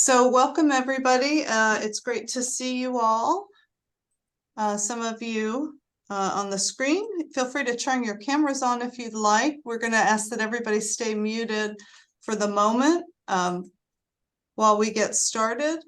So welcome everybody. It's great to see you all. Some of you on the screen, feel free to turn your cameras on if you'd like. We're going to ask that everybody stay muted for the moment while we get started.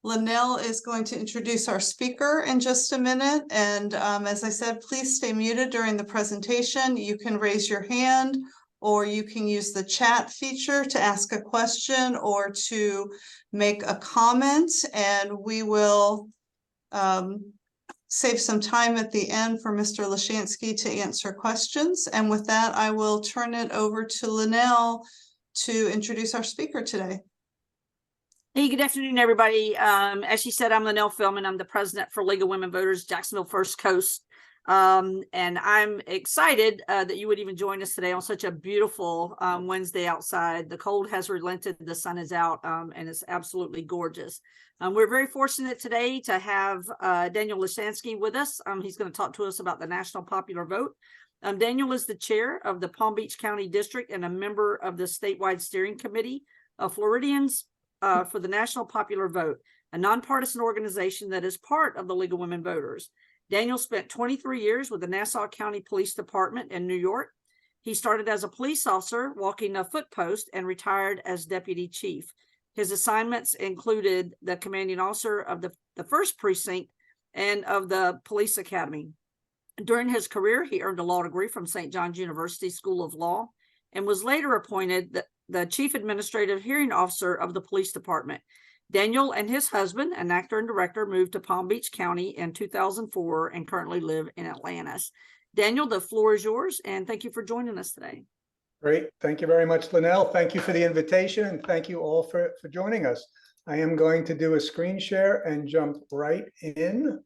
Linnell is going to introduce our speaker in just a minute. And as I said, please stay muted during the presentation. You can raise your hand, or you can use the chat feature to ask a question or to make a comment, and we will save some time at the end for Mr. Lishansky to answer questions. And with that, I will turn it over to Linnell to introduce our speaker today. Hey, good afternoon, everybody. As she said, I'm Linnell Philman. I'm the president for League of Women Voters, Jacksonville First Coast. And I'm excited that you would even join us today on such a beautiful Wednesday outside. The cold has relented, the sun is out, and it's absolutely gorgeous. We're very fortunate today to have Daniel Lishansky with us. He's going to talk to us about the national popular vote. Daniel is the chair of the Palm Beach County District and a member of the statewide steering committee of Floridians for the National Popular Vote, a nonpartisan organization that is part of the League of Women Voters. Daniel spent 23 years with the Nassau County Police Department in New York. He started as a police officer, walking a foot post, and retired as deputy chief. His assignments included the commanding officer of the 1st Precinct and of the Police Academy. During his career, he earned a law degree from St. John's University School of Law and was later appointed the chief administrative hearing officer of the police department. Daniel and his husband, an actor and director, moved to Palm Beach County in 2004 and currently live in Atlantis. Daniel, the floor is yours, and thank you for joining us today. Great. Thank you very much, Linnell. Thank you for the invitation, and thank you all for joining us. I am going to do a screen share and jump right in.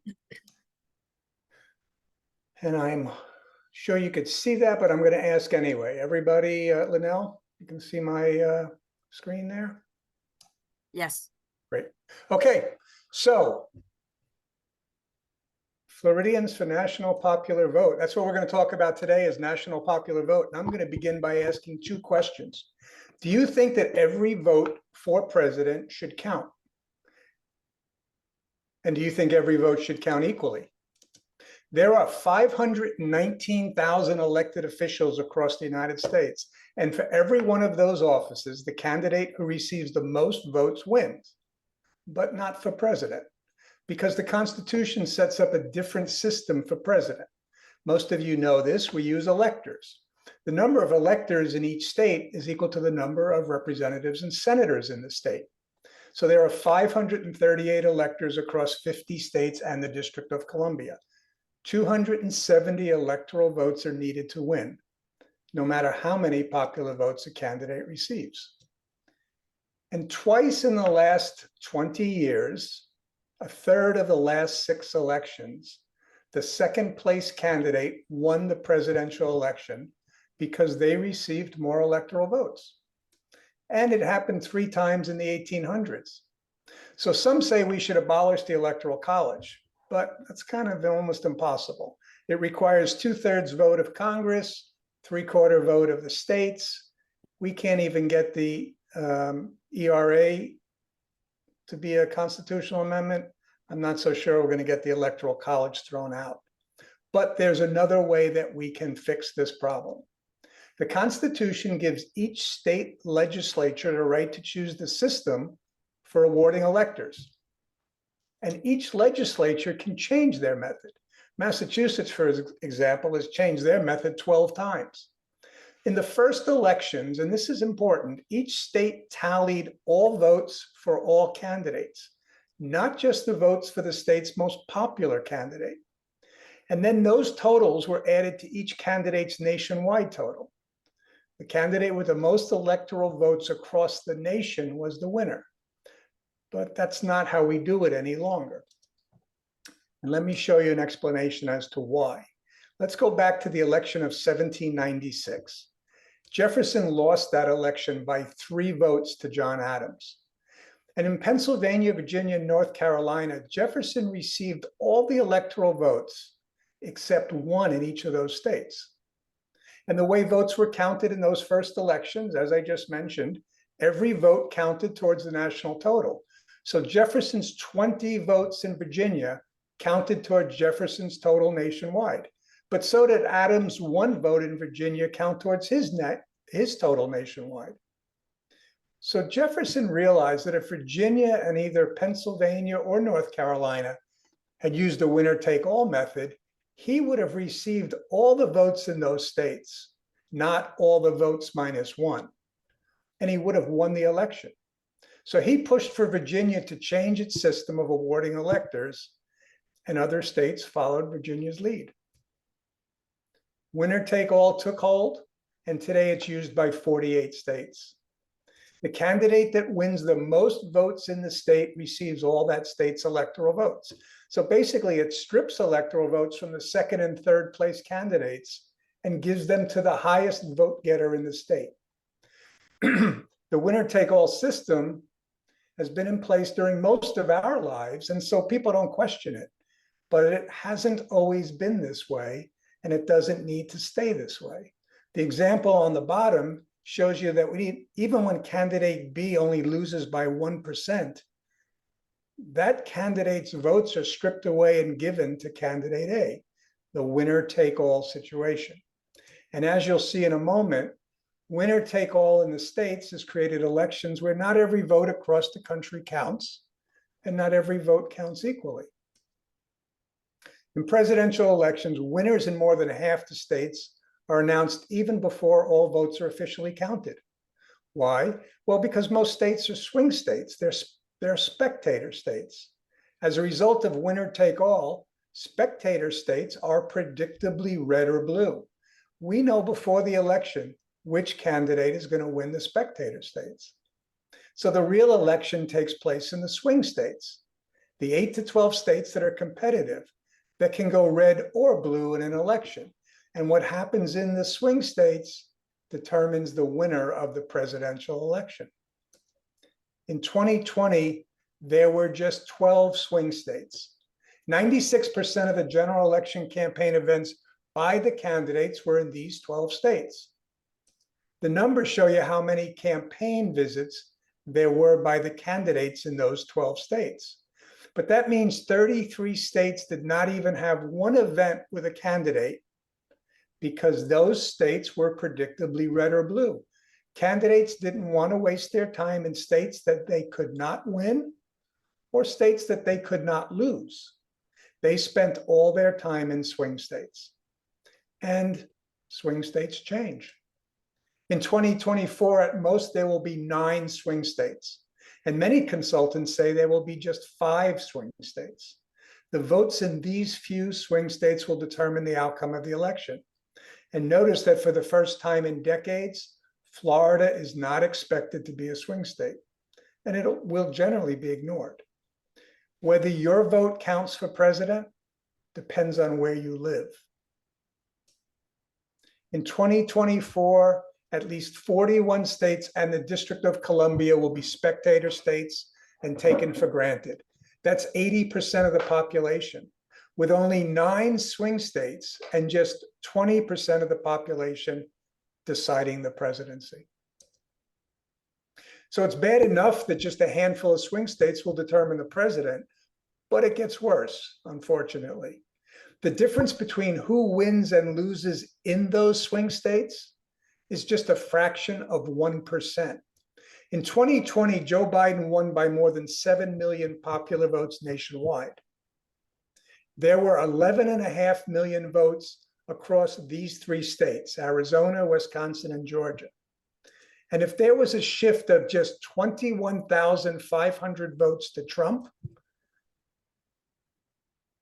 And I'm sure you could see that, but I'm going to ask anyway. Everybody, Linnell, you can see my screen there? Yes. Great. Okay, so Floridians for National Popular Vote. That's what we're going to talk about today, is National Popular Vote. And I'm going to begin by asking two questions. Do you think that every vote for president should count? And do you think every vote should count equally? There are 519,000 elected officials across the United States. And for every one of those offices, the candidate who receives the most votes wins, but not for president, because the Constitution sets up a different system for president. Most of you know this. We use electors. The number of electors in each state is equal to the number of representatives and senators in the state. So there are 538 electors across 50 states and the District of Columbia. 270 electoral votes are needed to win, no matter how many popular votes a candidate receives. And twice in the last 20 years, a third of the last 6 elections, the second place candidate won the presidential election because they received more electoral votes. And it happened 3 times in the 1800s. So some say we should abolish the Electoral College, but that's kind of almost impossible. It requires 2/3 vote of Congress, 3/4 vote of the states. We can't even get the ERA to be a constitutional amendment. I'm not so sure we're going to get the Electoral College thrown out. But there's another way that we can fix this problem. The Constitution gives each state legislature the right to choose the system for awarding electors. And each legislature can change their method. Massachusetts, for example, has changed their method 12 times. In the first elections, and this is important, each state tallied all votes for all candidates, not just the votes for the state's most popular candidate. And then those totals were added to each candidate's nationwide total. The candidate with the most electoral votes across the nation was the winner. But that's not how we do it any longer. And let me show you an explanation as to why. Let's go back to the election of 1796. Jefferson lost that election by 3 votes to John Adams. And in Pennsylvania, Virginia, and North Carolina, Jefferson received all the electoral votes except 1 in each of those states. And the way votes were counted in those first elections, as I just mentioned, every vote counted towards the national total. So Jefferson's 20 votes in Virginia counted towards Jefferson's total nationwide. But so did Adams' 1 vote in Virginia count towards his total nationwide. So Jefferson realized that if Virginia and either Pennsylvania or North Carolina had used the winner-take-all method, he would have received all the votes in those states, not all the votes -1, and he would have won the election. So he pushed for Virginia to change its system of awarding electors, and other states followed Virginia's lead. Winner-take-all took hold, and today it's used by 48 states. The candidate that wins the most votes in the state receives all that state's electoral votes. So basically, it strips electoral votes from the second and third place candidates and gives them to the highest vote getter in the state. The winner-take-all system has been in place during most of our lives, and so people don't question it. But it hasn't always been this way, and it doesn't need to stay this way. The example on the bottom shows you that even when candidate B only loses by 1%, that candidate's votes are stripped away and given to candidate A, the winner-take-all situation. And as you'll see in a moment, winner-take-all in the states has created elections where not every vote across the country counts, and not every vote counts equally. In presidential elections, winners in more than half the states are announced even before all votes are officially counted. Why? Well, because most states are swing states. They're spectator states. As a result of winner-take-all, spectator states are predictably red or blue. We know before the election which candidate is going to win the spectator states. So the real election takes place in the swing states, the 8 to 12 states that are competitive, that can go red or blue in an election. And what happens in the swing states determines the winner of the presidential election. In 2020, there were just 12 swing states. 96% of the general election campaign events by the candidates were in these 12 states. The numbers show you how many campaign visits there were by the candidates in those 12 states. But that means 33 states did not even have one event with a candidate because those states were predictably red or blue. Candidates didn't want to waste their time in states that they could not win or states that they could not lose. They spent all their time in swing states. And swing states change. In 2024, at most, there will be 9 swing states. And many consultants say there will be just 5 swing states. The votes in these few swing states will determine the outcome of the election. And notice that for the first time in decades, Florida is not expected to be a swing state, and it will generally be ignored. Whether your vote counts for president depends on where you live. In 2024, at least 41 states and the District of Columbia will be spectator states and taken for granted. That's 80% of the population, with only 9 swing states and just 20% of the population deciding the presidency. So it's bad enough that just a handful of swing states will determine the president, but it gets worse, unfortunately. The difference between who wins and loses in those swing states is just a fraction of 1%. In 2020, Joe Biden won by more than 7 million popular votes nationwide. There were 11.5 million votes across these 3 states, Arizona, Wisconsin, and Georgia. And if there was a shift of just 21,500 votes to Trump,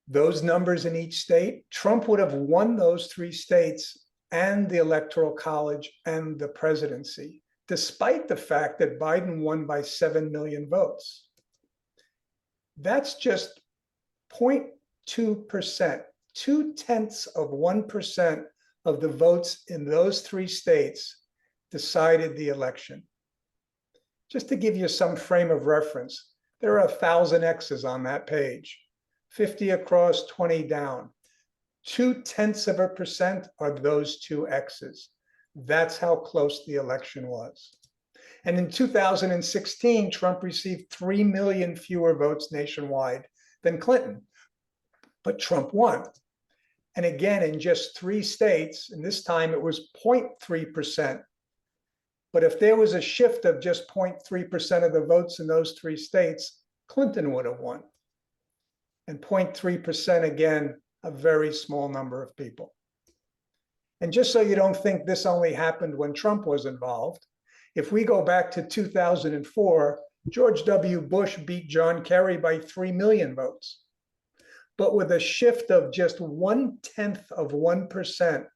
those numbers in each state, Trump would have won those 3 states and the Electoral College and the presidency, despite the fact that Biden won by 7 million votes. That's just 0.2%, 0.2% of the votes in those 3 states decided the election. Just to give you some frame of reference, there are 1,000 X's on that page, 50 across, 20 down. 0.2% are those 2 X's. That's how close the election was. And in 2016, Trump received 3 million fewer votes nationwide than Clinton, but Trump won. And again, in just 3 states, and this time it was 0.3%. But if there was a shift of just 0.3% of the votes in those 3 states, Clinton would have won. And 0.3%, again, a very small number of people. And just so you don't think this only happened when Trump was involved, if we go back to 2004, George W. Bush beat John Kerry by 3 million votes. But with a shift of just 0.1%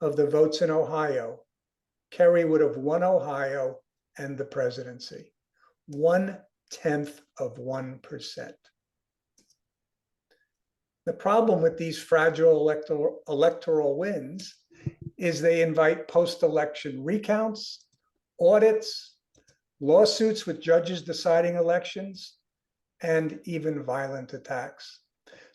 of the votes in Ohio, Kerry would have won Ohio and the presidency. 0.1%. The problem with these fragile electoral wins is they invite post-election recounts, audits, lawsuits with judges deciding elections, and even violent attacks.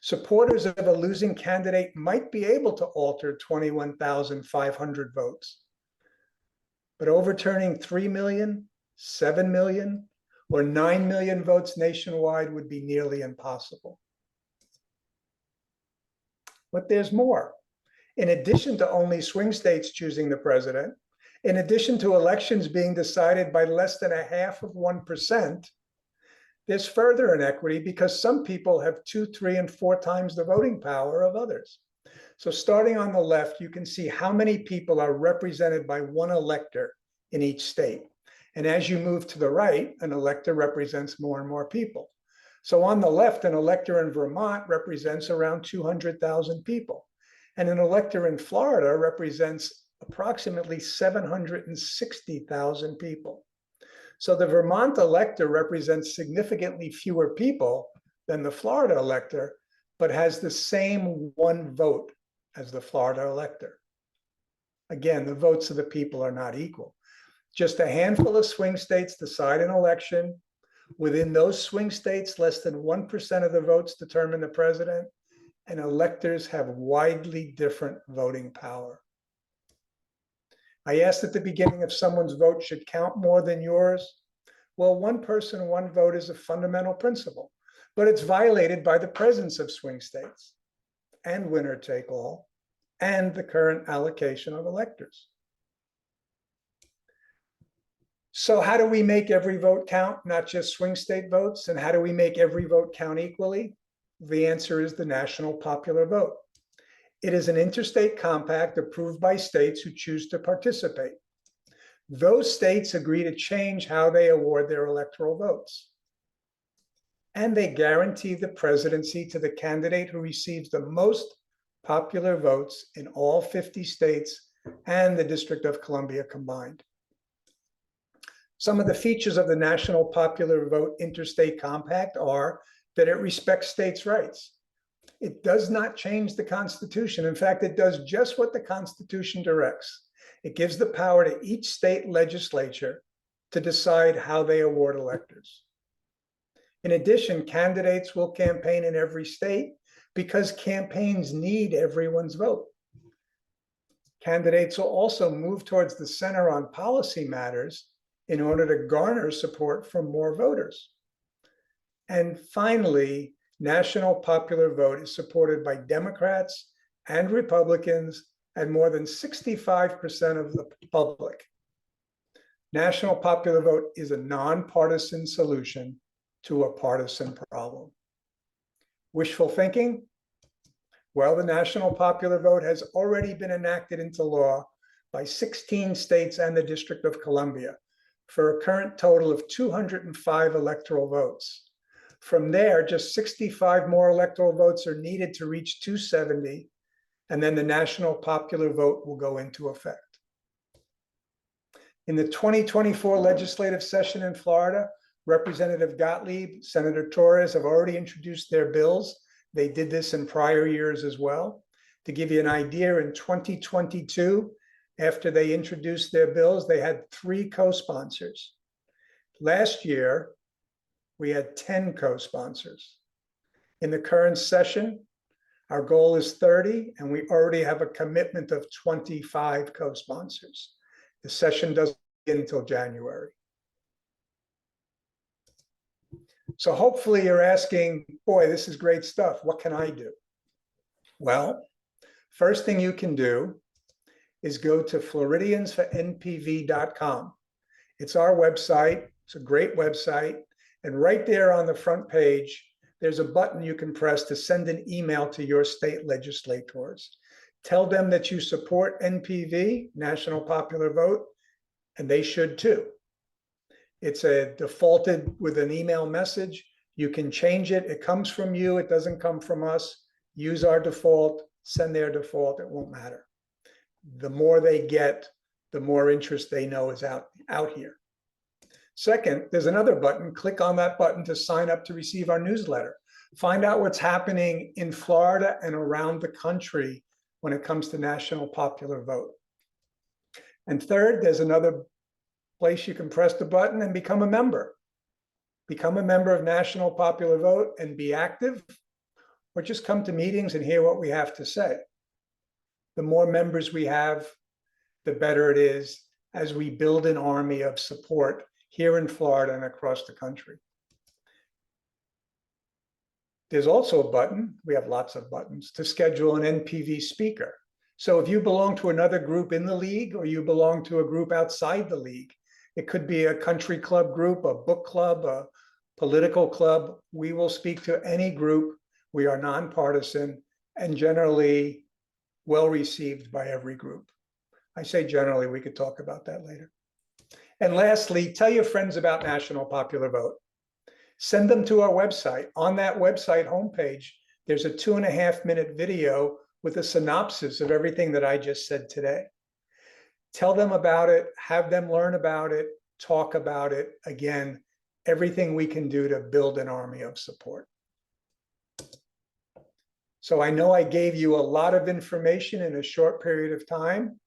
Supporters of a losing candidate might be able to alter 21,500 votes, but overturning 3 million, 7 million, or 9 million votes nationwide would be nearly impossible. But there's more. In addition to only swing states choosing the president, in addition to elections being decided by less than 0.5%, there's further inequity because some people have 2, 3, and 4 times the voting power of others. So starting on the left, you can see how many people are represented by one elector in each state. And as you move to the right, an elector represents more and more people. So on the left, an elector in Vermont represents around 200,000 people. And an elector in Florida represents approximately 760,000 people. So the Vermont elector represents significantly fewer people than the Florida elector, but has the same one vote as the Florida elector. Again, the votes of the people are not equal. Just a handful of swing states decide an election. Within those swing states, less than 1% of the votes determine the president, and electors have widely different voting power. I asked at the beginning if someone's vote should count more than yours. Well, one person, one vote is a fundamental principle, but it's violated by the presence of swing states and winner take all and the current allocation of electors. So how do we make every vote count, not just swing state votes? And how do we make every vote count equally? The answer is the national popular vote. It is an interstate compact approved by states who choose to participate. Those states agree to change how they award their electoral votes. And they guarantee the presidency to the candidate who receives the most popular votes in all 50 states and the District of Columbia combined. Some of the features of the National Popular Vote Interstate Compact are that it respects states' rights. It does not change the Constitution. In fact, it does just what the Constitution directs. It gives the power to each state legislature to decide how they award electors. In addition, candidates will campaign in every state because campaigns need everyone's vote. Candidates will also move towards the center on policy matters in order to garner support from more voters. And finally, national popular vote is supported by Democrats and Republicans and more than 65% of the public. National popular vote is a nonpartisan solution to a partisan problem. Wishful thinking? Well, the national popular vote has already been enacted into law by 16 states and the District of Columbia for a current total of 205 electoral votes. From there, just 65 more electoral votes are needed to reach 270, and then the national popular vote will go into effect. In the 2024 legislative session in Florida, Representative Gottlieb, Senator Torres have already introduced their bills. They did this in prior years as well. To give you an idea, in 2022, after they introduced their bills, they had 3 co-sponsors. Last year, we had 10 co-sponsors. In the current session, our goal is 30, and we already have a commitment of 25 co-sponsors. The session doesn't begin until January. So hopefully you're asking, boy, this is great stuff. What can I do? Well, first thing you can do is go to floridiansfornpv.com. It's our website. It's a great website. And right there on the front page, there's a button you can press to send an email to your state legislators. Tell them that you support NPV, National Popular Vote, and they should too. It's a defaulted with an email message. You can change it. It comes from you. It doesn't come from us. Use our default, send their default. It won't matter. The more they get, the more interest they know is out here. Second, there's another button. Click on that button to sign up to receive our newsletter. Find out what's happening in Florida and around the country when it comes to National Popular Vote. And third, there's another place you can press the button and become a member. Become a member of National Popular Vote and be active, or just come to meetings and hear what we have to say. The more members we have, the better it is as we build an army of support here in Florida and across the country. There's also a button, we have lots of buttons, to schedule an NPV speaker. So if you belong to another group in the league or you belong to a group outside the league, it could be a country club group, a book club, a political club. We will speak to any group. We are nonpartisan and generally well received by every group. I say generally, we could talk about that later. And lastly, tell your friends about National Popular Vote. Send them to our website. On that website homepage, there's a 2.5-minute video with a synopsis of everything that I just said today. Tell them about it, have them learn about it, talk about it. Again, everything we can do to build an army of support. So I know I gave you a lot of information in a short period of time,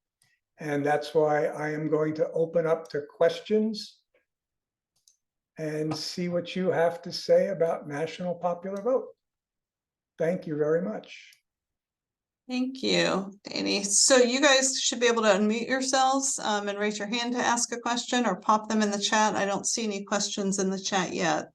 and that's why I am going to open up to questions and see what you have to say about National Popular Vote. Thank you very much. Thank you, Danny. So you guys should be able to unmute yourselves and raise your hand to ask a question or pop them in the chat. I don't see any questions in the chat yet.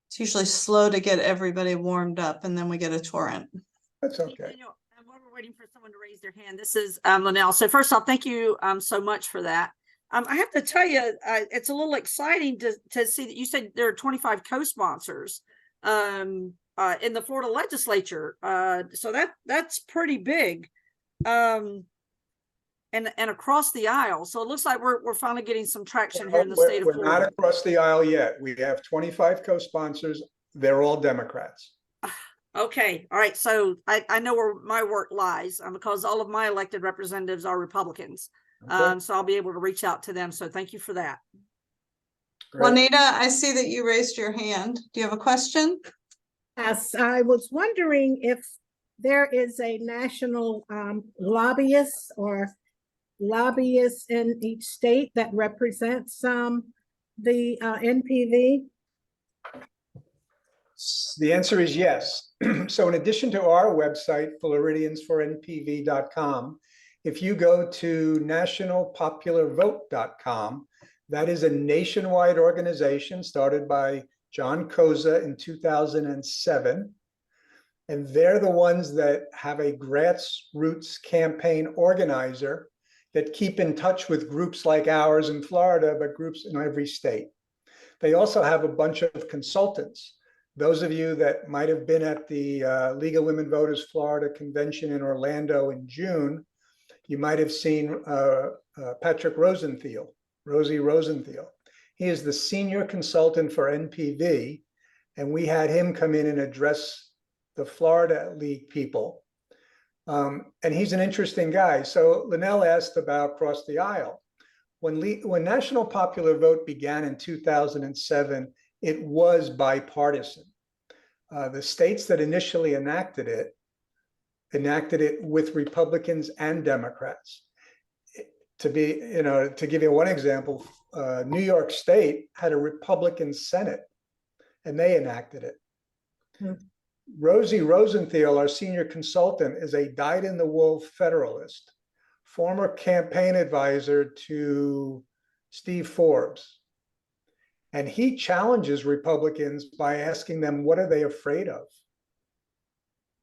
It's usually slow to get everybody warmed up and then we get a torrent. That's okay. Daniel, while we're waiting for someone to raise their hand, this is Linnell. So first off, thank you so much for that. I have to tell you, it's a little exciting to see that you said there are 25 co-sponsors in the Florida legislature. So that's pretty big, and across the aisle. So it looks like we're finally getting some traction here in the state of Florida. We're not across the aisle yet. We have 25 co-sponsors. They're all Democrats. Okay. All right. So I know where my work lies because all of my elected representatives are Republicans. Okay. So I'll be able to reach out to them. So thank you for that. Great. Juanita, I see that you raised your hand. Do you have a question? Yes, I was wondering if there is a national lobbyist or lobbyists in each state that represents the NPV? The answer is yes. So in addition to our website, floridiansfornpv.com, if you go to nationalpopularvote.com, that is a nationwide organization started by John Koza in 2007. And they're the ones that have a grassroots campaign organizer that keep in touch with groups like ours in Florida, but groups in every state. They also have a bunch of consultants. Those of you that might have been at the League of Women Voters Florida convention in Orlando in June, you might have seen Patrick Rosenthal, Rosie Rosenthal. He is the senior consultant for NPV, and we had him come in and address the Florida League people. And he's an interesting guy. So Linnell asked about across the aisle. When National Popular Vote began in 2007, it was bipartisan. The states that initially enacted it with Republicans and Democrats. To give you one example, New York State had a Republican Senate, and they enacted it. Rosie Rosenthal, our senior consultant, is a dyed-in-the-wool Federalist. former campaign advisor to Steve Forbes. And he challenges Republicans by asking them, what are they afraid of?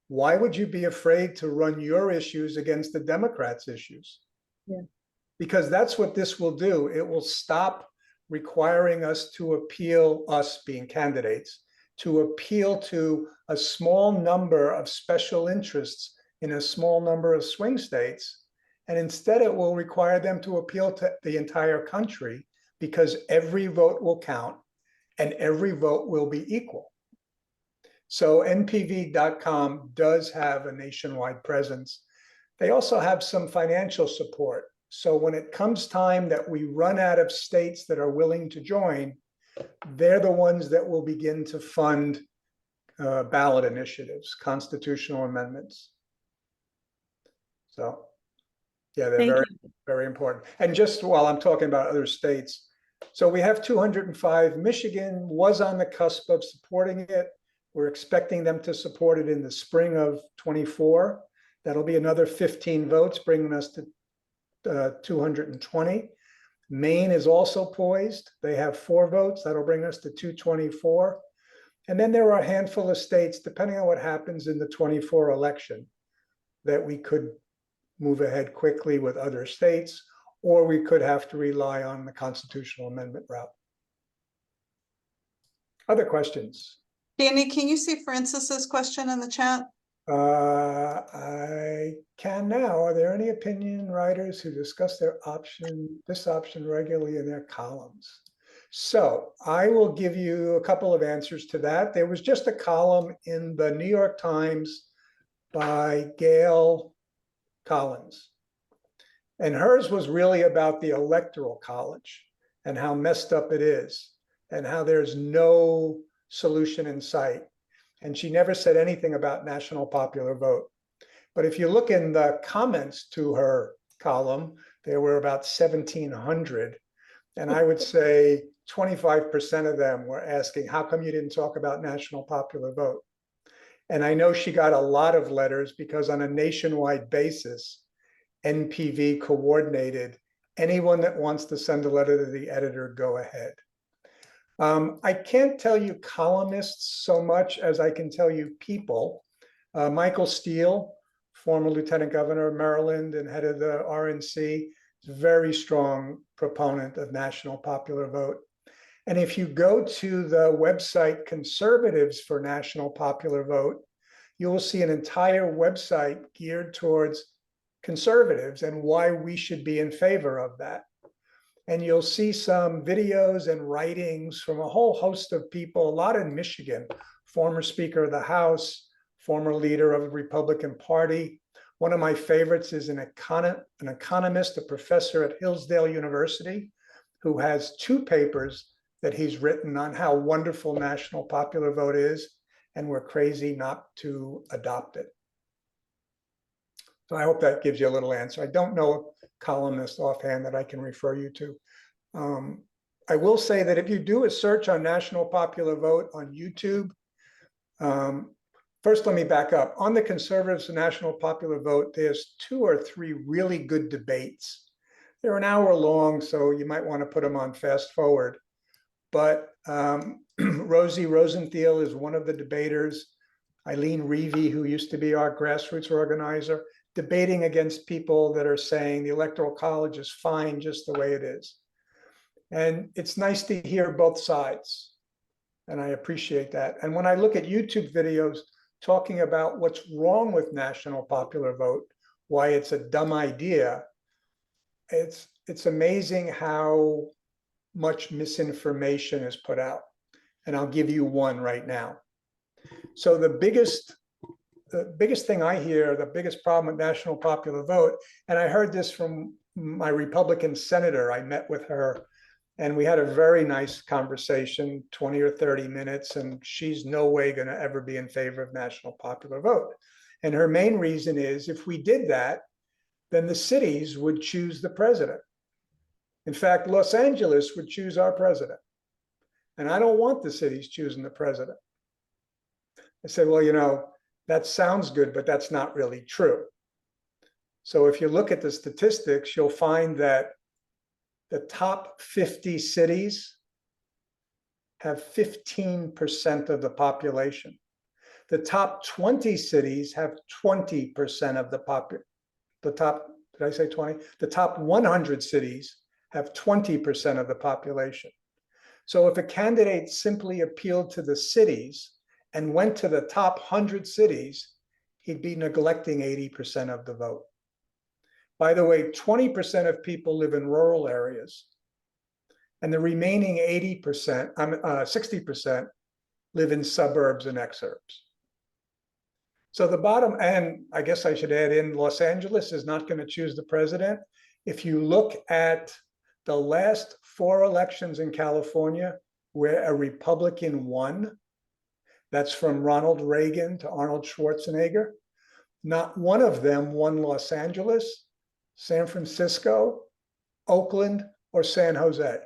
Why would you be afraid to run your issues against the Democrats' issues? Yeah. Because that's what this will do. It will stop requiring us to appeal, us being candidates, to appeal to a small number of special interests in a small number of swing states. And instead, it will require them to appeal to the entire country, because every vote will count and every vote will be equal. So npv.com does have a nationwide presence. They also have some financial support. So when it comes time that we run out of states that are willing to join, they're the ones that will begin to fund ballot initiatives, constitutional amendments. So yeah, they're Thank very, you. very important. And just while I'm talking about other states, so we have 205. Michigan was on the cusp of supporting it. We're expecting them to support it in the spring of 24. That'll be another 15 votes, bringing us to 220. Maine is also poised. They have 4 votes. That'll bring us to 224. And then there are a handful of states, depending on what happens in the 24 election, that we could move ahead quickly with other states, or we could have to rely on the constitutional amendment route. Other questions? Danny, can you see Francis's question in the chat? I can now. Are there any opinion writers who discuss this option regularly in their columns? So I will give you a couple of answers to that. There was just a column in the New York Times by Gail Collins. And hers was really about the Electoral College and how messed up it is and how there's no solution in sight. And she never said anything about national popular vote. But if you look in the comments to her column, there were about 1,700. And I would say 25% of them were asking, how come you didn't talk about national popular vote? And I know she got a lot of letters because on a nationwide basis, NPV coordinated anyone that wants to send a letter to the editor, go ahead. I can't tell you columnists so much as I can tell you people. Michael Steele, former Lieutenant Governor of Maryland and head of the RNC, is a very strong proponent of national popular vote. And if you go to the website Conservatives for National Popular Vote, you will see an entire website geared towards conservatives and why we should be in favor of that. And you'll see some videos and writings from a whole host of people, a lot in Michigan, former Speaker of the House, former leader of the Republican Party. One of my favorites is an economist, a professor at Hillsdale University, who has 2 papers that he's written on how wonderful national popular vote is, and we're crazy not to adopt it. So I hope that gives you a little answer. I don't know a columnist offhand that I can refer you to. I will say that if you do a search on national popular vote on YouTube, first let me back up. On the Conservatives National Popular Vote, there's 2 or 3 really good debates. They're an hour long, so you might want to put them on fast forward. But Rosie Rosenthal is one of the debaters. Eileen Reevy, who used to be our grassroots organizer, debating against people that are saying the Electoral College is fine just the way it is. And it's nice to hear both sides. And I appreciate that. And when I look at YouTube videos talking about what's wrong with national popular vote, why it's a dumb idea, it's amazing how much misinformation is put out. And I'll give you one right now. So the biggest thing I hear, the biggest problem with national popular vote, and I heard this from my Republican senator, I met with her, and we had a very nice conversation, 20 or 30 minutes, and she's no way going to ever be in favor of national popular vote. And her main reason is if we did that, then the cities would choose the president. In fact, Los Angeles would choose our president. And I don't want the cities choosing the president. I said, well, you know, that sounds good, but that's not really true. So if you look at the statistics, you'll find that the top 50 cities have 15% of the population. The top 20 cities have 20% of the did I say 20? The top 100 cities have 20% of the population. So if a candidate simply appealed to the cities and went to the top 100 cities, he'd be neglecting 80% of the vote. By the way, 20% of people live in rural areas, and the remaining 60% live in suburbs and exurbs. So the bottom, and I guess I should add in, Los Angeles is not going to choose the president. If you look at the last 4 elections in California where a Republican won, that's from Ronald Reagan to Arnold Schwarzenegger, not one of them won Los Angeles, San Francisco, Oakland, or San Jose.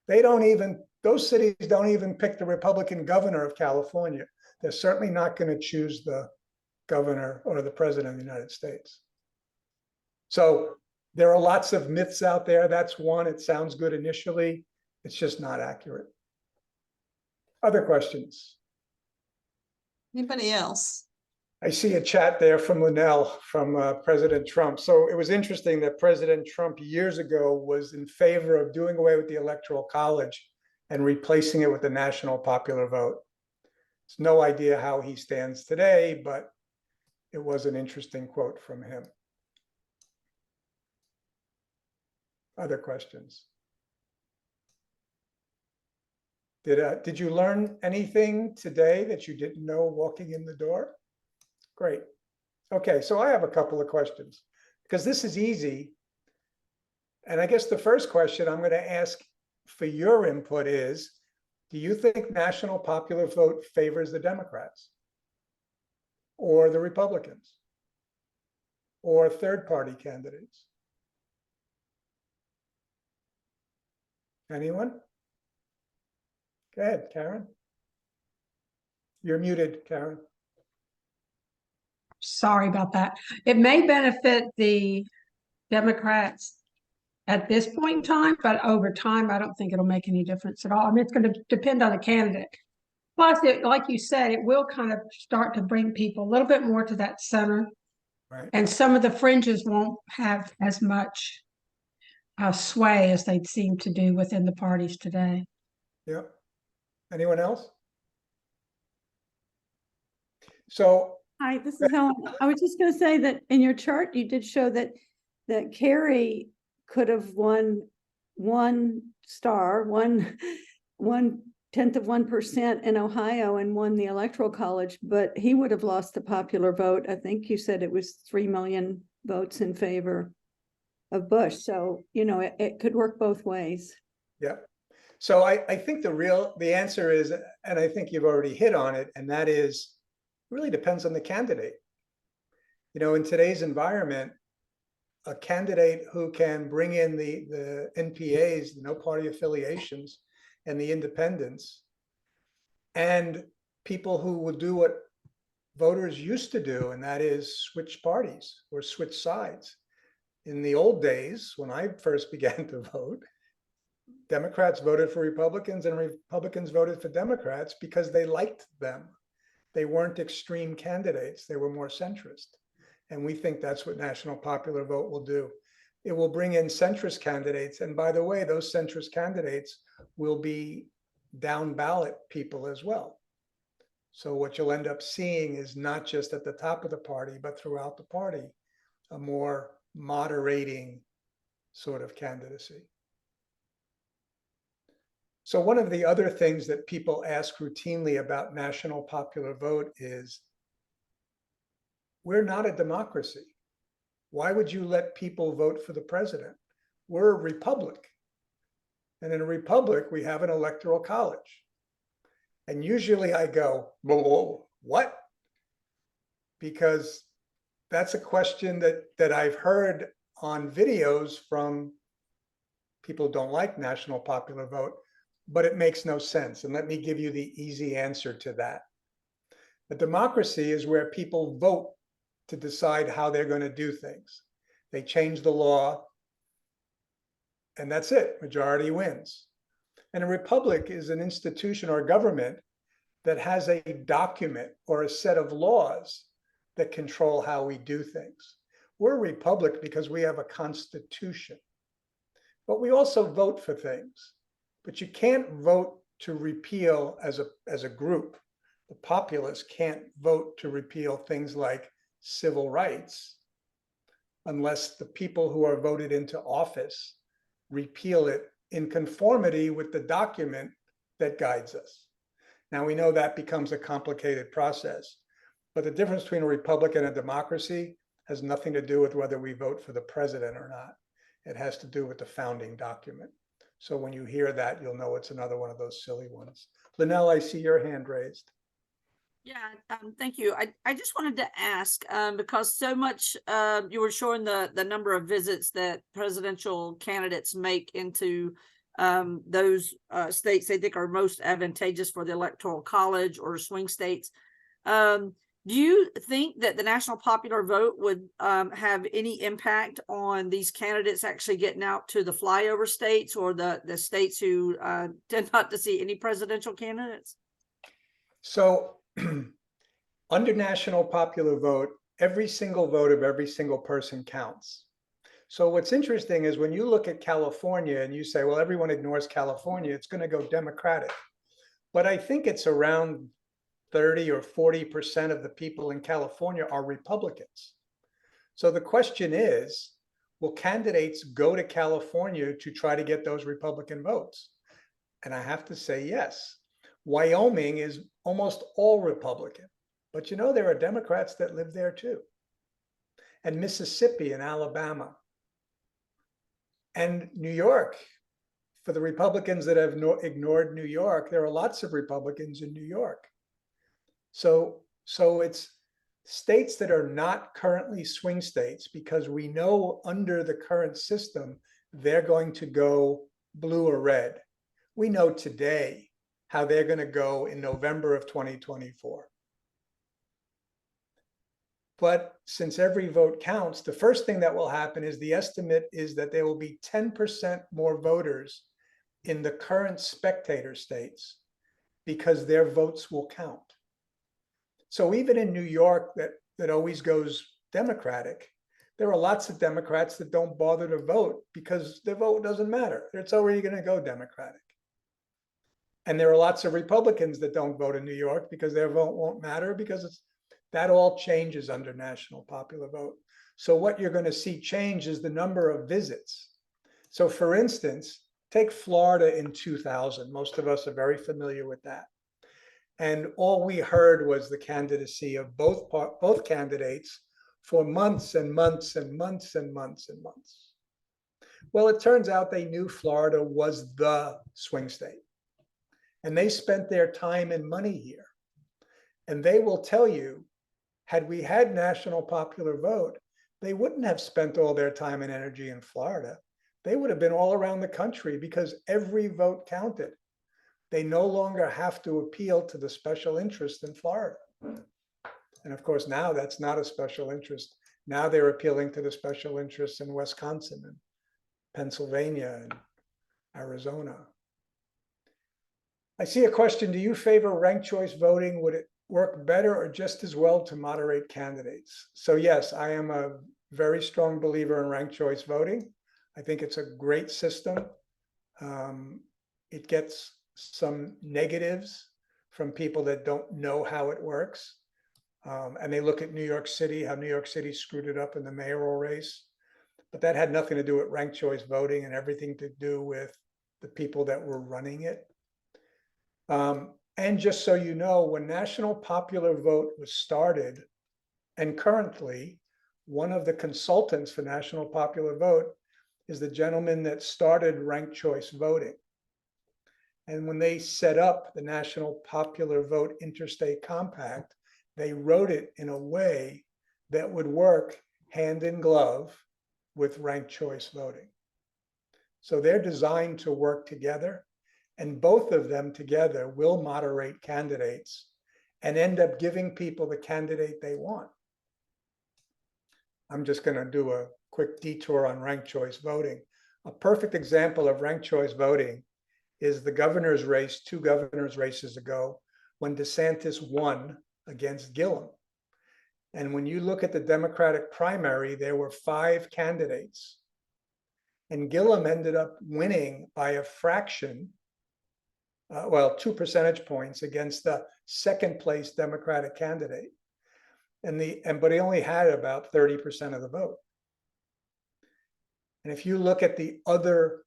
Those cities don't even pick the Republican governor of California. They're certainly not going to choose the governor or the president of the United States. So there are lots of myths out there. That's one. It sounds good initially. It's just not accurate. Other questions? Anybody else? I see a chat there from Linnell from President Trump. So it was interesting that President Trump years ago was in favor of doing away with the Electoral College and replacing it with the national popular vote. It's no idea how he stands today, but it was an interesting quote from him. Other questions? Did you learn anything today that you didn't know walking in the door? Great. Okay, so I have a couple of questions because this is easy. And I guess the first question I'm going to ask for your input is, do you think national popular vote favors the Democrats or the Republicans or third-party candidates? Anyone? Go ahead, Karen. You're muted, Karen. Sorry about that. It may benefit the Democrats at this point in time, but over time, I don't think it'll make any difference at all. I mean, it's going to depend on the candidate. Plus, like you said, it will kind of start to bring people a little bit more to that center. Right. And some of the fringes won't have as much sway as they seem to do within the parties today. Yeah. Anyone else? So Hi, this is Helen. I was just going to say that in your chart, you did show that Kerry could have won 1/10% in Ohio and won the Electoral College, but he would have lost the popular vote. I think you said it was 3 million votes in favor of Bush. So, it could work both ways. yeah. So I think the answer is, and I think you've already hit on it, and that is, really depends on the candidate. In today's environment, a candidate who can bring in the NPAs, the no party affiliations, and the independents, and people who will do what voters used to do, and that is switch parties or switch sides. In the old days, when I first began to vote, Democrats voted for Republicans and Republicans voted for Democrats because they liked them. They weren't extreme candidates. They were more centrist. And we think that's what national popular vote will do. It will bring in centrist candidates. And by the way, those centrist candidates will be down ballot people as well. So what you'll end up seeing is not just at the top of the party, but throughout the party, a more moderating sort of candidacy. So one of the other things that people ask routinely about national popular vote is, we're not a democracy. Why would you let people vote for the president? We're a republic. And in a republic, we have an electoral college. And usually I go, whoa, what? Because that's a question that I've heard on videos from people who don't like national popular vote, but it makes no sense. And let me give you the easy answer to that. A democracy is where people vote to decide how they're going to do things. They change the law, and that's it. Majority wins. And a republic is an institution or government that has a document or a set of laws that control how we do things. We're a republic because we have a constitution, but we also vote for things. But you can't vote to repeal as a group. The populace can't vote to repeal things like civil rights unless the people who are voted into office repeal it in conformity with the document that guides us. Now, we know that becomes a complicated process, but the difference between a republic and a democracy has nothing to do with whether we vote for the president or not. It has to do with the founding document. So when you hear that, you'll know it's another one of those silly ones. Linnell, I see your hand raised. Yeah, thank you. I just wanted to ask, because so much, you were showing the number of visits that presidential candidates make into those states they think are most advantageous for the electoral college or swing states. Do you think that the national popular vote would have any impact on these candidates actually getting out to the flyover states or the states who tend not to see any presidential candidates? So under national popular vote, every single vote of every single person counts. So what's interesting is when you look at California and you say, well, everyone ignores California, it's going to go Democratic. But I think it's around 30 or 40% of the people in California are Republicans. So the question is, will candidates go to California to try to get those Republican votes? And I have to say yes. Wyoming is almost all Republican, but you know, there are Democrats that live there too. And Mississippi and Alabama. And New York, for the Republicans that have ignored New York, there are lots of Republicans in New York. So it's states that are not currently swing states, because we know under the current system, they're going to go blue or red. We know today how they're going to go in November of 2024. But since every vote counts, the first thing that will happen is the estimate is that there will be 10% more voters in the current spectator states because their votes will count. So even in New York, that always goes Democratic, there are lots of Democrats that don't bother to vote because their vote doesn't matter. It's already going to go Democratic. And there are lots of Republicans that don't vote in New York because their vote won't matter, because that all changes under national popular vote. So what you're going to see change is the number of visits. So for instance, take Florida in 2000. Most of us are very familiar with that. And all we heard was the candidacy of both candidates for months and months and months and months and months. Well, it turns out they knew Florida was the swing state. And they spent their time and money here. And they will tell you, had we had national popular vote, they wouldn't have spent all their time and energy in Florida. They would have been all around the country because every vote counted. They no longer have to appeal to the special interest in Florida. And of course, now that's not a special interest. Now they're appealing to the special interests in Wisconsin and Pennsylvania and Arizona. I see a question. Do you favor ranked choice voting? Would it work better or just as well to moderate candidates? So yes, I am a very strong believer in ranked choice voting. I think it's a great system. It gets some negatives from people that don't know how it works. And they look at New York City, how New York City screwed it up in the mayoral race. But that had nothing to do with ranked choice voting and everything to do with the people that were running it. And just so you know, when national popular vote was started, and currently one of the consultants for national popular vote is the gentleman that started ranked choice voting. And when they set up the National Popular Vote Interstate Compact, they wrote it in a way that would work hand in glove with ranked choice voting. So they're designed to work together, and both of them together will moderate candidates and end up giving people the candidate they want. I'm just going to do a quick detour on ranked choice voting. A perfect example of ranked choice voting is the governor's race, 2 governor's races ago, when DeSantis won against Gillum. And when you look at the Democratic primary, there were 5 candidates. And Gillum ended up winning by a fraction, 2 percentage points against the second place Democratic candidate. But he only had about 30% of the vote. And if you look at the other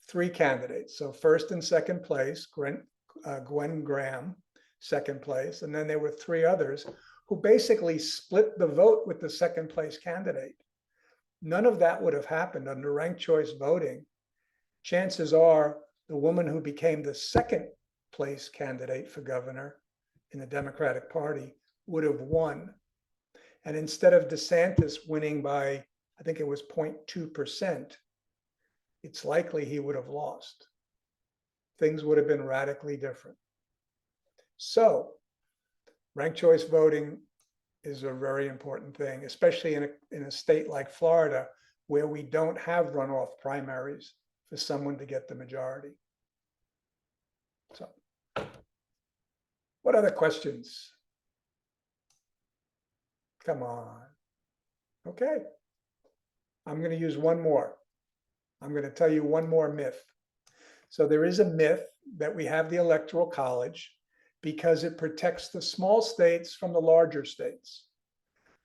3 candidates, so first and second place, Gwen Graham, second place, and then there were 3 others who basically split the vote with the second place candidate. None of that would have happened under ranked choice voting. Chances are the woman who became the second place candidate for governor in the Democratic Party would have won. And instead of DeSantis winning by, I think it was 0.2%, it's likely he would have lost. Things would have been radically different. So ranked choice voting is a very important thing, especially in a state like Florida, where we don't have runoff primaries for someone to get the majority. So, what other questions? Come on. Okay. I'm going to use one more. I'm going to tell you one more myth. So there is a myth that we have the Electoral College because it protects the small states from the larger states.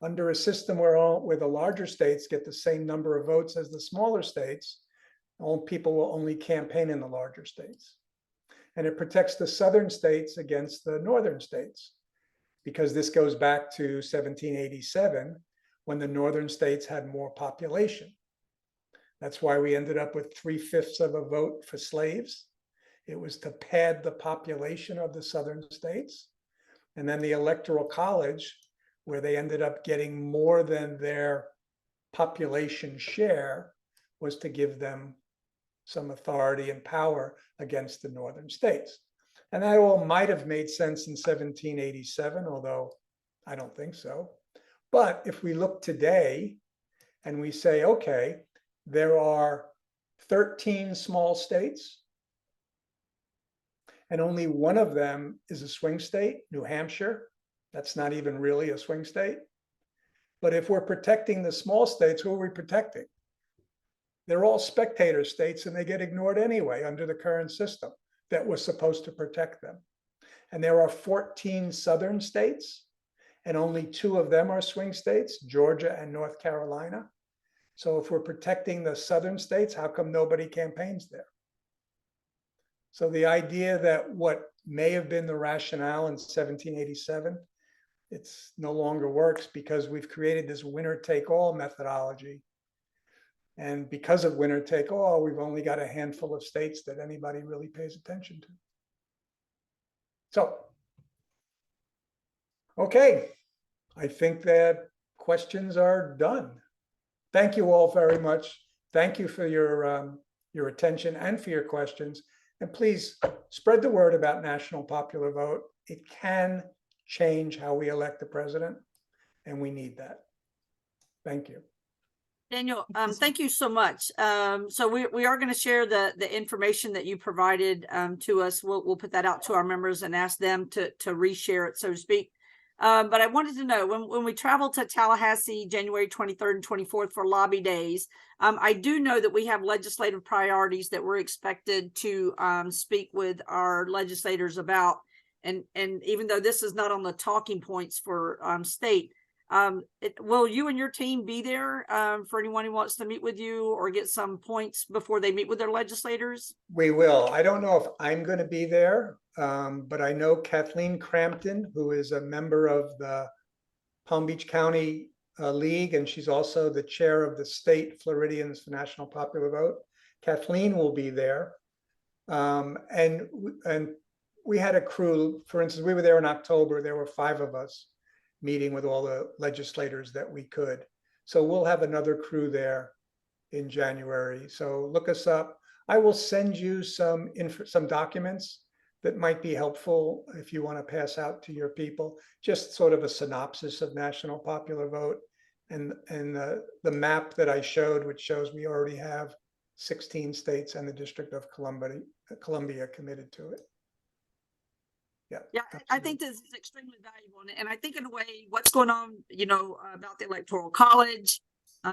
Under a system where the larger states get the same number of votes as the smaller states, all people will only campaign in the larger states. And it protects the southern states against the northern states, because this goes back to 1787, when the northern states had more population. That's why we ended up with 3/5 of a vote for slaves. It was to pad the population of the southern states. And then the Electoral College, where they ended up getting more than their population share, was to give them some authority and power against the northern states. And that all might have made sense in 1787, although I don't think so. But if we look today and we say, okay, there are 13 small states, and only one of them is a swing state, New Hampshire. That's not even really a swing state. But if we're protecting the small states, who are we protecting? They're all spectator states, and they get ignored anyway under the current system that was supposed to protect them. And there are 14 southern states, and only 2 of them are swing states, Georgia and North Carolina. So if we're protecting the southern states, how come nobody campaigns there? So the idea that what may have been the rationale in 1787, it's no longer works, because we've created this winner-take-all methodology. And because of winner-take-all, we've only got a handful of states that anybody really pays attention to. So, okay, I think that questions are done. Thank you all very much. Thank you for your attention and for your questions. And please spread the word about national popular vote. It can change how we elect the president, and we need that. Thank you. Daniel, thank you so much. So we are going to share the information that you provided to us. We'll put that out to our members and ask them to reshare it, so to speak. But I wanted to know, when we travel to Tallahassee, January 23rd and 24th for lobby days, I do know that we have legislative priorities that we're expected to speak with our legislators about. And even though this is not on the talking points for state, will you and your team be there for anyone who wants to meet with you or get some points before they meet with their legislators? We will. I don't know if I'm going to be there, but I know Kathleen Crampton, who is a member of the Palm Beach County League, and she's also the chair of the state Floridians for National Popular Vote. Kathleen will be there. And we had a crew. For instance, we were there in October. There were 5 of us meeting with all the legislators that we could. So we'll have another crew there in January. So look us up. I will send you some documents that might be helpful if you want to pass out to your people, just sort of a synopsis of national popular vote And the map that I showed, which shows we already have 16 states and the District of Columbia committed to it. Yeah, Yeah, I absolutely. think this is extremely valuable. And I think in a way, what's going on, about the Electoral College,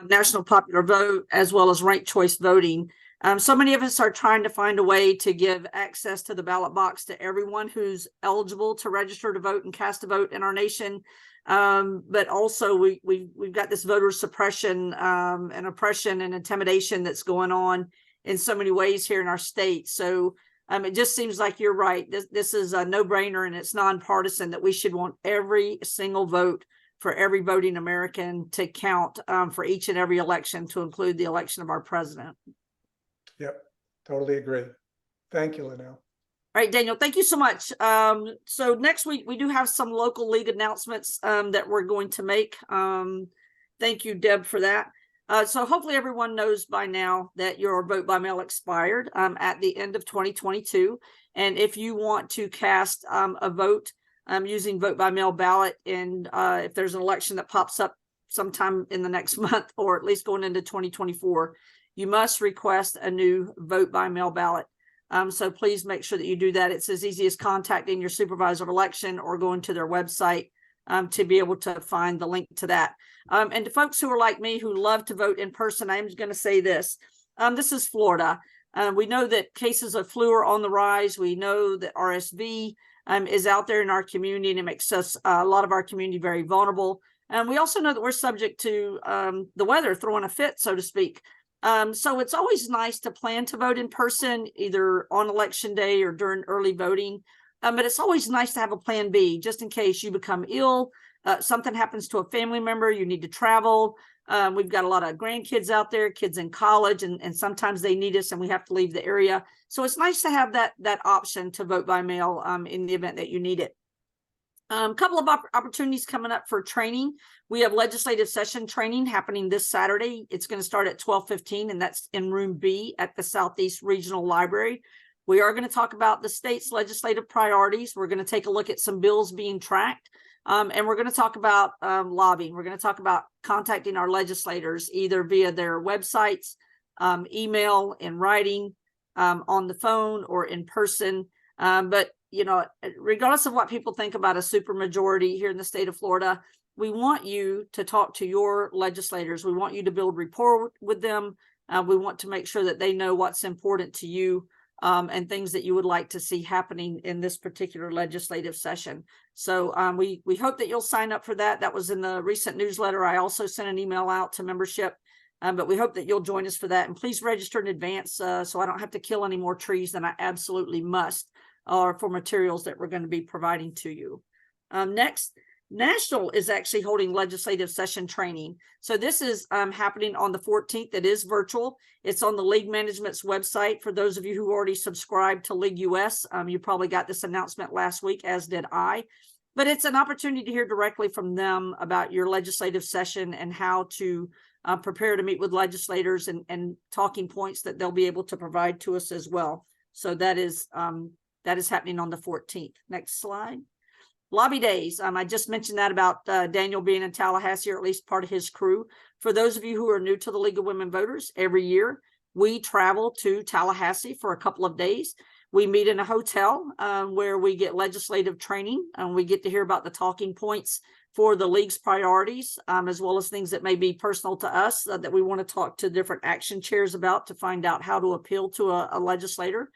national popular vote, as well as ranked choice voting. So many of us are trying to find a way to give access to the ballot box to everyone who's eligible to register to vote and cast a vote in our nation. But also we've got this voter suppression and oppression and intimidation that's going on in so many ways here in our state. So it just seems like you're right. This is a no-brainer, and it's nonpartisan that we should want every single vote for every voting American to count for each and every election, to include the election of our president. Yep, totally agree. Thank you, Linnell. All right, Daniel, thank you so much. So next week, we do have some local league announcements that we're going to make. Thank you, Deb, for that. So hopefully everyone knows by now that your vote by mail expired at the end of 2022. And if you want to cast a vote using vote by mail ballot, and if there's an election that pops up sometime in the next month, or at least going into 2024, you must request a new vote by mail ballot. So please make sure that you do that. It's as easy as contacting your supervisor of election or going to their website to be able to find the link to that. And to folks who are like me, who love to vote in person, I'm going to say this. This is Florida. We know that cases of flu are on the rise. We know that RSV is out there in our community, and it makes us a lot of our community very vulnerable. And we also know that we're subject to the weather throwing a fit, so to speak. So it's always nice to plan to vote in person, either on election day or during early voting. But it's always nice to have a plan B, just in case you become ill, something happens to a family member, you need to travel. We've got a lot of grandkids out there, kids in college, and sometimes they need us and we have to leave the area. So it's nice to have that option to vote by mail in the event that you need it. A couple of opportunities coming up for training. We have legislative session training happening this Saturday. It's going to start at 12:15, and that's in room B at the Southeast Regional Library. We are going to talk about the state's legislative priorities. We're going to take a look at some bills being tracked. And we're going to talk about lobbying. We're going to talk about contacting our legislators, either via their websites, email, in writing, on the phone, or in person. But regardless of what people think about a supermajority here in the state of Florida, we want you to talk to your legislators. We want you to build rapport with them. We want to make sure that they know what's important to you, and things that you would like to see happening in this particular legislative session. So we hope that you'll sign up for that. That was in the recent newsletter. I also sent an email out to membership, but we hope that you'll join us for that. And please register in advance so I don't have to kill any more trees than I absolutely must, or for materials that we're going to be providing to you. Next, National is actually holding legislative session training. So this is happening on the 14th. It is virtual. It's on the League Management's website. For those of you who already subscribed to League US, you probably got this announcement last week, as did I. But it's an opportunity to hear directly from them about your legislative session and how to prepare to meet with legislators, and talking points that they'll be able to provide to us as well. So that is happening on the 14th. Next slide. Lobby days. I just mentioned that about Daniel being in Tallahassee, or at least part of his crew. For those of you who are new to the League of Women Voters, every year we travel to Tallahassee for a couple of days. We meet in a hotel where we get legislative training, and we get to hear about the talking points for the League's priorities, as well as things that may be personal to us that we want to talk to different action chairs about to find out how to appeal to a legislator.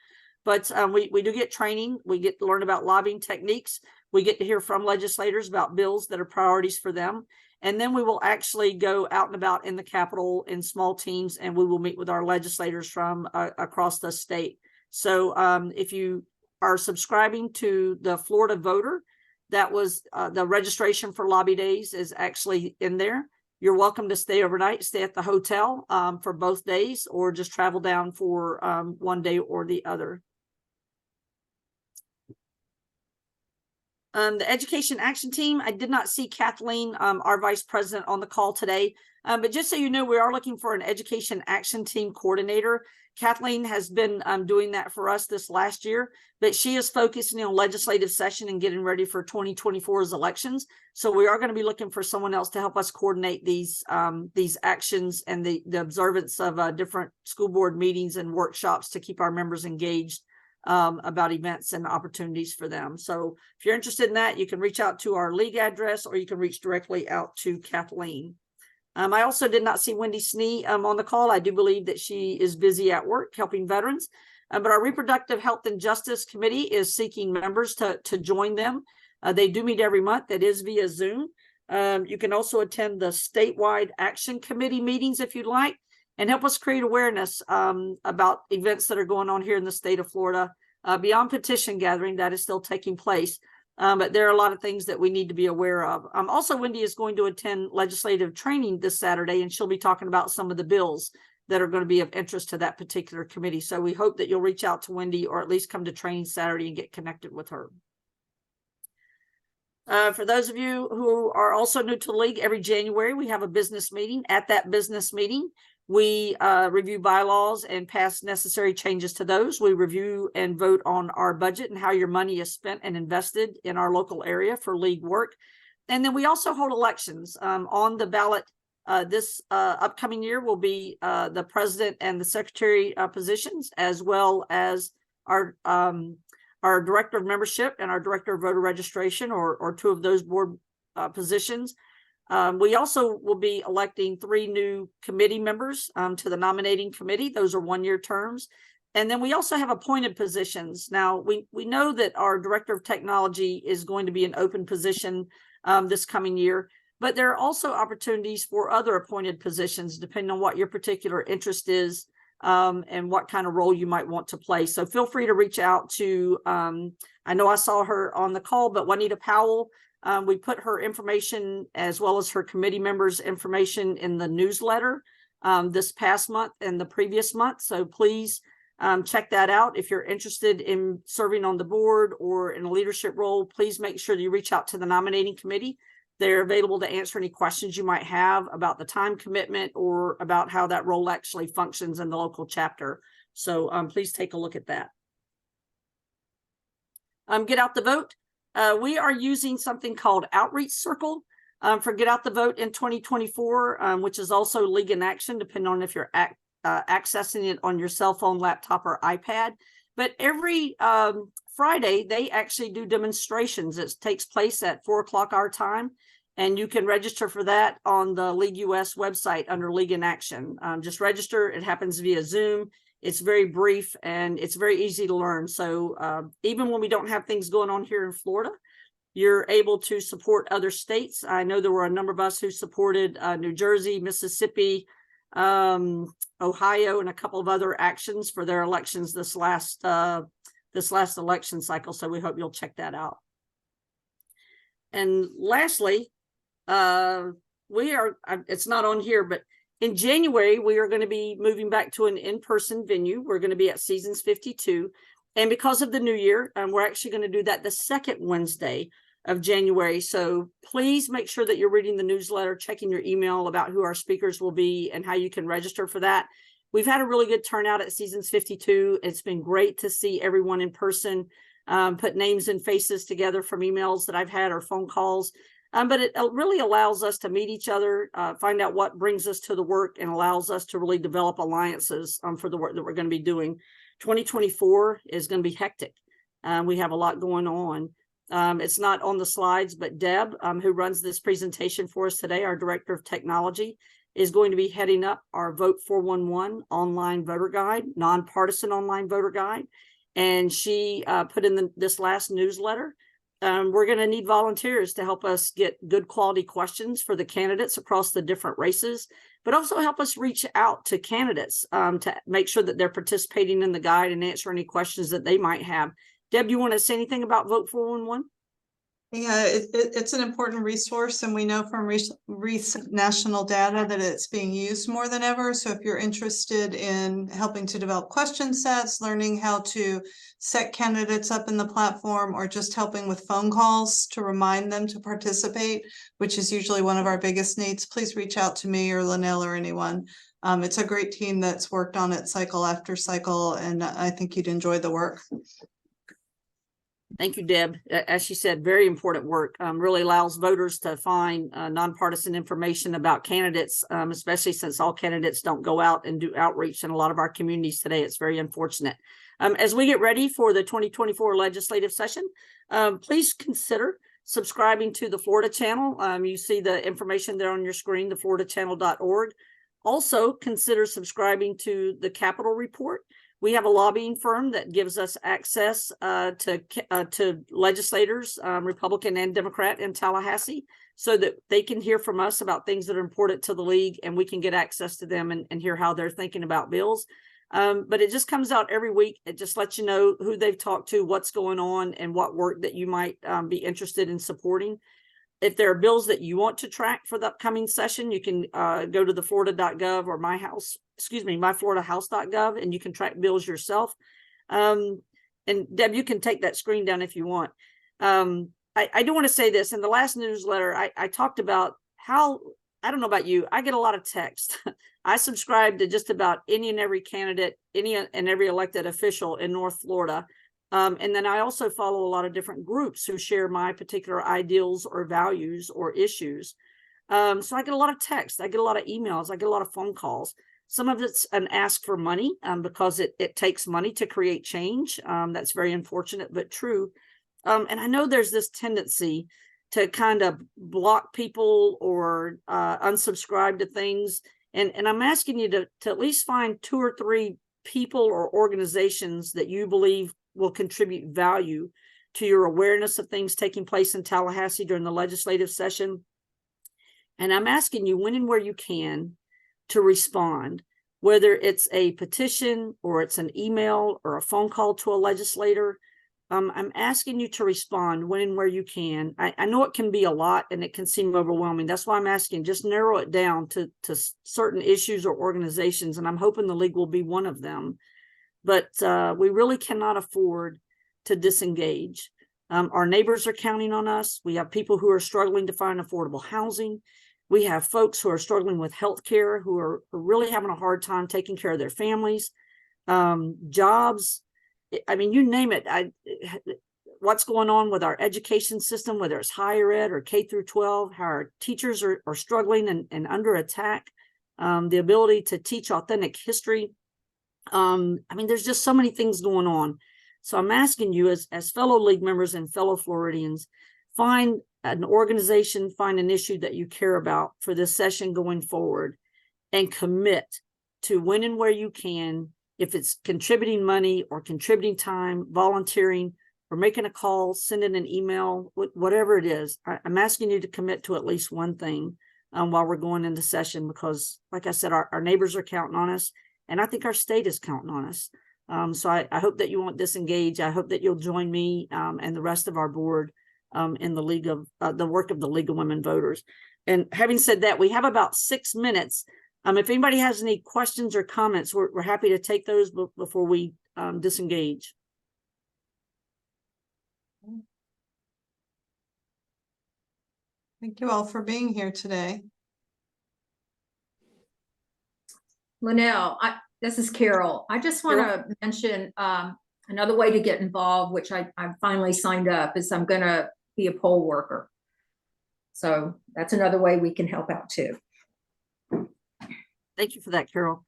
But we do get training. We get to learn about lobbying techniques. We get to hear from legislators about bills that are priorities for them. And then we will actually go out and about in the Capitol in small teams, and we will meet with our legislators from across the state. So if you are subscribing to the Florida Voter, that was the registration for lobby days is actually in there. You're welcome to stay overnight, stay at the hotel for both days, or just travel down for one day or the other. The Education Action Team, I did not see Kathleen, our vice president, on the call today. But just so you know, we are looking for an education action team coordinator. Kathleen has been doing that for us this last year, but she is focusing on legislative session and getting ready for 2024's elections. So we are going to be looking for someone else to help us coordinate these actions and the observance of different school board meetings and workshops to keep our members engaged about events and opportunities for them. So if you're interested in that, you can reach out to our league address, or you can reach directly out to Kathleen. I also did not see Wendy Snee on the call. I do believe that she is busy at work helping veterans, but our Reproductive Health and Justice Committee is seeking members to join them. They do meet every month. That is via Zoom. You can also attend the statewide action committee meetings if you'd like, and help us create awareness about events that are going on here in the state of Florida. Beyond petition gathering, that is still taking place. But there are a lot of things that we need to be aware of. Also, Wendy is going to attend legislative training this Saturday, and she'll be talking about some of the bills that are going to be of interest to that particular committee. So we hope that you'll reach out to Wendy, or at least come to training Saturday and get connected with her. For those of you who are also new to the league, every January we have a business meeting. At that business meeting, we review bylaws and pass necessary changes to those. We review and vote on our budget and how your money is spent and invested in our local area for league work. And then we also hold elections. On the ballot this upcoming year will be the president and the secretary positions, as well as our director of membership and our director of voter registration, or two of those board positions. We also will be electing 3 new committee members to the nominating committee. Those are 1-year terms. And then we also have appointed positions. Now, we know that our director of technology is going to be an open position this coming year, but there are also opportunities for other appointed positions, depending on what your particular interest is and what kind of role you might want to play. So feel free to reach out to, I know I saw her on the call, but Juanita Powell. We put her information as well as her committee members' information in the newsletter this past month and the previous month. So please check that out. If you're interested in serving on the board or in a leadership role, please make sure that you reach out to the nominating committee. They're available to answer any questions you might have about the time commitment or about how that role actually functions in the local chapter. So please take a look at that. Get out the vote. We are using something called Outreach Circle for Get Out the Vote in 2024, which is also League in Action, depending on if you're accessing it on your cell phone, laptop, or iPad. But every Friday, they actually do demonstrations. It takes place at 4 o'clock our time, and you can register for that on the League US website under League in Action. Just register. It happens via Zoom. It's very brief and it's very easy to learn. So even when we don't have things going on here in Florida, you're able to support other states. I know there were a number of us who supported New Jersey, Mississippi, Ohio, and a couple of other actions for their elections this last election cycle. So we hope you'll check that out. And lastly, it's not on here, but in January, we are going to be moving back to an in-person venue. We're going to be at Seasons 52. And because of the new year, we're actually going to do that the second Wednesday of January. So please make sure that you're reading the newsletter, checking your email about who our speakers will be and how you can register for that. We've had a really good turnout at Seasons 52. It's been great to see everyone in person, put names and faces together from emails that I've had or phone calls. But it really allows us to meet each other, find out what brings us to the work, and allows us to really develop alliances for the work that we're going to be doing. 2024 is going to be hectic. We have a lot going on. It's not on the slides, but Deb, who runs this presentation for us today, our Director of Technology, is going to be heading up our Vote 411 online voter guide, nonpartisan online voter guide. And she put in this last newsletter. We're going to need volunteers to help us get good quality questions for the candidates across the different races, but also help us reach out to candidates to make sure that they're participating in the guide and answer any questions that they might have. Deb, you want to say anything about Vote 411? Yeah, it's an important resource, and we know from recent national data that it's being used more than ever. So if you're interested in helping to develop question sets, learning how to set candidates up in the platform, or just helping with phone calls to remind them to participate, which is usually one of our biggest needs, please reach out to me or Linnell or anyone. It's a great team that's worked on it cycle after cycle, and I think you'd enjoy the work. Thank you, Deb. As she said, very important work. Really allows voters to find nonpartisan information about candidates, especially since all candidates don't go out and do outreach in a lot of our communities today. It's very unfortunate. As we get ready for the 2024 legislative session, please consider subscribing to the Florida channel. You see the information there on your screen, thefloridachannel.org. Also, consider subscribing to the Capitol Report. We have a lobbying firm that gives us access to legislators, Republican and Democrat in Tallahassee, so that they can hear from us about things that are important to the league, and we can get access to them and hear how they're thinking about bills. But it just comes out every week. It just lets you know who they've talked to, what's going on, and what work that you might be interested in supporting. If there are bills that you want to track for the upcoming session, you can go to the florida.gov or myfloridahouse.gov, and you can track bills yourself. And Deb, you can take that screen down if you want. I do want to say this. In the last newsletter, I talked about how, I don't know about you, I get a lot of text. I subscribe to just about any and every candidate, any and every elected official in North Florida. And then I also follow a lot of different groups who share my particular ideals or values or issues. So I get a lot of text, I get a lot of emails, I get a lot of phone calls. Some of it's an ask for money because it takes money to create change. That's very unfortunate, but true. And I know there's this tendency to kind of block people or unsubscribe to things. And I'm asking you to at least find 2 or 3 people or organizations that you believe will contribute value to your awareness of things taking place in Tallahassee during the legislative session. And I'm asking you, when and where you can, to respond, whether it's a petition or it's an email or a phone call to a legislator. I'm asking you to respond when and where you can. I know it can be a lot and it can seem overwhelming. That's why I'm asking, just narrow it down to certain issues or organizations, and I'm hoping the league will be one of them. But we really cannot afford to disengage. Our neighbors are counting on us. We have people who are struggling to find affordable housing. We have folks who are struggling with healthcare, who are really having a hard time taking care of their families. Jobs, I mean, you name it. What's going on with our education system, whether it's higher ed or K through 12, how our teachers are struggling and under attack. The ability to teach authentic history. I mean, there's just so many things going on. So I'm asking you as fellow league members and fellow Floridians, find an organization, find an issue that you care about for this session going forward, and commit to when and where you can, if it's contributing money or contributing time, volunteering, or making a call, sending an email, whatever it is. I'm asking you to commit to at least one thing while we're going into session, because like I said, our neighbors are counting on us. And I think our state is counting on us. So I hope that you won't disengage. I hope that you'll join me and the rest of our board in the League of the work of the League of Women Voters. And having said that, we have about 6 minutes. If anybody has any questions or comments, we're happy to take those before we disengage. Thank you all for being here today. Linnell, this is Carol. I just want to mention another way to get involved, which I finally signed up, is I'm going to be a poll worker. So that's another way we can help out too. Thank you for that, Carol.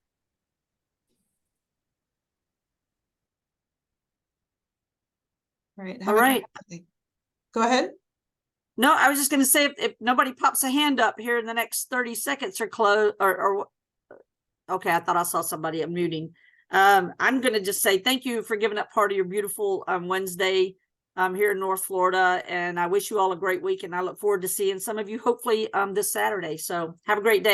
All All right. Go ahead. No, I was just going to say, if nobody pops a hand up here in the next 30 seconds or close or okay, I thought I saw somebody unmuting. I'm going to just say thank you for giving up part of your beautiful Wednesday here in North Florida. And I wish you all a great week. And I look forward to seeing some of you hopefully this Saturday. So have a great day.